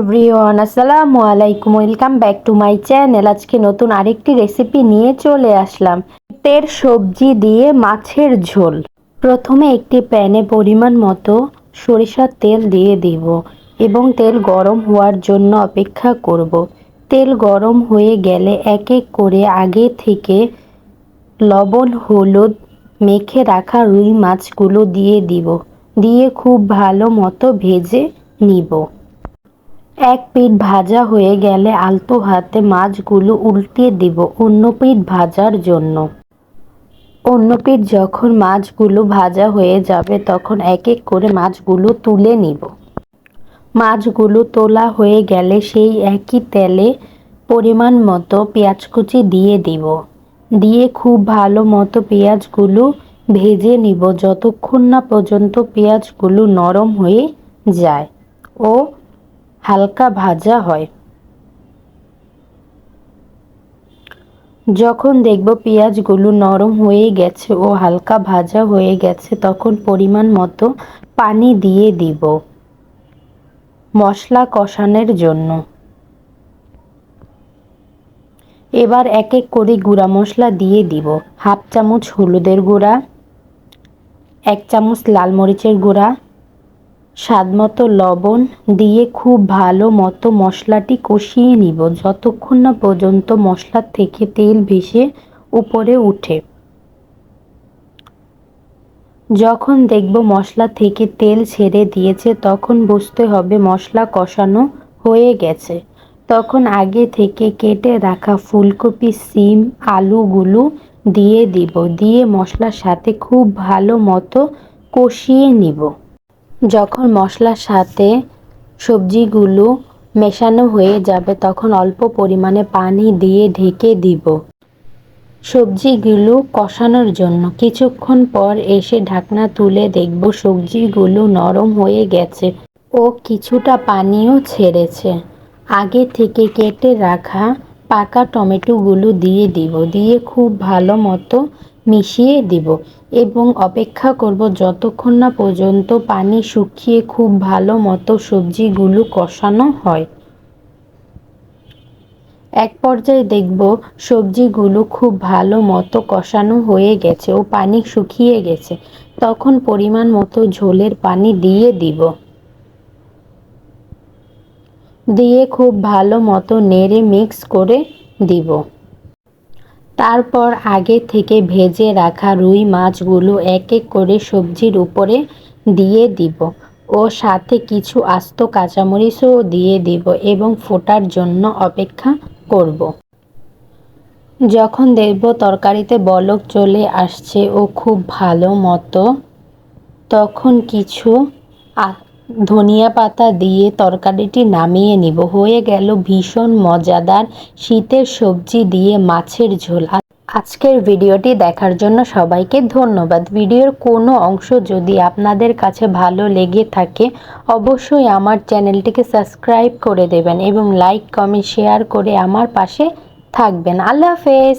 Everyone আসসালামু আলাইকুম, welcome back to my channel. আজকে নতুন আরেকটি রেসিপি নিয়ে চলে আসলাম। শীতের সবজি দিয়ে মাছের ঝোল। প্রথমে একটি প্যানে পরিমাণ মতো সরিষার তেল দিয়ে দিব এবং তেল গরম হওয়ার জন্য অপেক্ষা করব। তেল গরম হয়ে গেলে এক এক করে আগে থেকে লবণ হলুদ মেখে রাখা রুই মাছগুলো দিয়ে দিব। দিয়ে খুব ভালো মতো ভেজে নিব। এক পিঠ ভাজা হয়ে গেলে আলতো হাতে মাছগুলো উল্টে দিব অন্য পিঠ ভাজার জন্য। অন্য পিঠ যখন মাছগুলো ভাজা হয়ে যাবে তখন এক এক করে মাছগুলো তুলে নিব। মাছগুলো তোলা হয়ে গেলে সেই একই তেলে পরিমাণ মতো পেঁয়াজ কুচি দিয়ে দিব। দিয়ে খুব ভালো মতো পেঁয়াজগুলো ভেজে নিব যতক্ষণ না পর্যন্ত পেঁয়াজগুলো নরম হয়ে যায় ও হালকা ভাজা হয়। যখন দেখব পেঁয়াজগুলো নরম হয়ে গেছে ও হালকা ভাজা হয়ে গেছে তখন পরিমাণ মতো পানি দিয়ে দিব মশলা কষানোর জন্য। এবার এক এক করে গুঁড়া মশলা দিয়ে দিব। হাফ চামচ হলুদের গুঁড়া, 1 চামচ লাল মরিচের গুঁড়া, স্বাদমতো লবণ দিয়ে খুব ভালো মতো মশলাটি কষিয়ে নিব যতক্ষণ না পর্যন্ত মশলা থেকে তেল ভেসে উপরে উঠে। যখন দেখব মশলা থেকে তেল ছেড়ে দিয়েছে তখন বুঝতে হবে মশলা কষানো হয়ে গেছে। তখন আগে থেকে কেটে রাখা ফুলকপি, সিম, আলুগুলো দিয়ে দিব। দিয়ে মশলার সাথে খুব ভালো মতো কষিয়ে নিব। যখন মশলার সাথে সবজিগুলো মেশানো হয়ে যাবে তখন অল্প পরিমাণে পানি দিয়ে ঢেকে দিব সবজিগুলো কষানোর জন্য। কিছুক্ষণ পর এসে ঢাকনা তুলে দেখব সবজিগুলো নরম হয়ে গেছে ও কিছুটা পানিও ছেড়েছে। আগে থেকে কেটে রাখা পাকা টমেটোগুলো দিয়ে দিব। দিয়ে খুব ভালো মতো মিশিয়ে দিব এবং অপেক্ষা করব যতক্ষণ না পর্যন্ত পানি শুকিয়ে খুব ভালো মতো সবজিগুলো কষানো হয়। এক পর্যায়ে দেখব সবজিগুলো খুব ভালো মতো কষানো হয়ে গেছে ও পানি শুকিয়ে গেছে। তখন পরিমাণ মতো ঝোলের পানি দিয়ে দিব। দিয়ে খুব ভালো মতো নেড়ে মিক্স করে দিব। তারপর আগে থেকে ভেজে রাখা রুই মাছগুলো এক এক করে সবজির উপরে দিয়ে দিব ও সাথে কিছু আস্ত কাঁচামরিচও দিয়ে দিব এবং ফোটার জন্য অপেক্ষা করব। যখন দেখব তরকারিতে বলক চলে আসছে ও খুব ভালো মতো তখন কিছু ধনিয়া পাতা দিয়ে তরকারিটি নামিয়ে নিব। হয়ে গেল ভীষণ মজাদার শীতের সবজি দিয়ে মাছের ঝোল। আজকের ভিডিওটি দেখার জন্য সবাইকে ধন্যবাদ। ভিডিওর কোনো অংশ যদি আপনাদের কাছে ভালো লেগে থাকে অবশ্যই আমার চ্যানেলটিকে সাবস্ক্রাইব করে দেবেন এবং লাইক কমেন্ট শেয়ার করে আমার পাশে থাকবেন। আল্লাহ হাফেজ।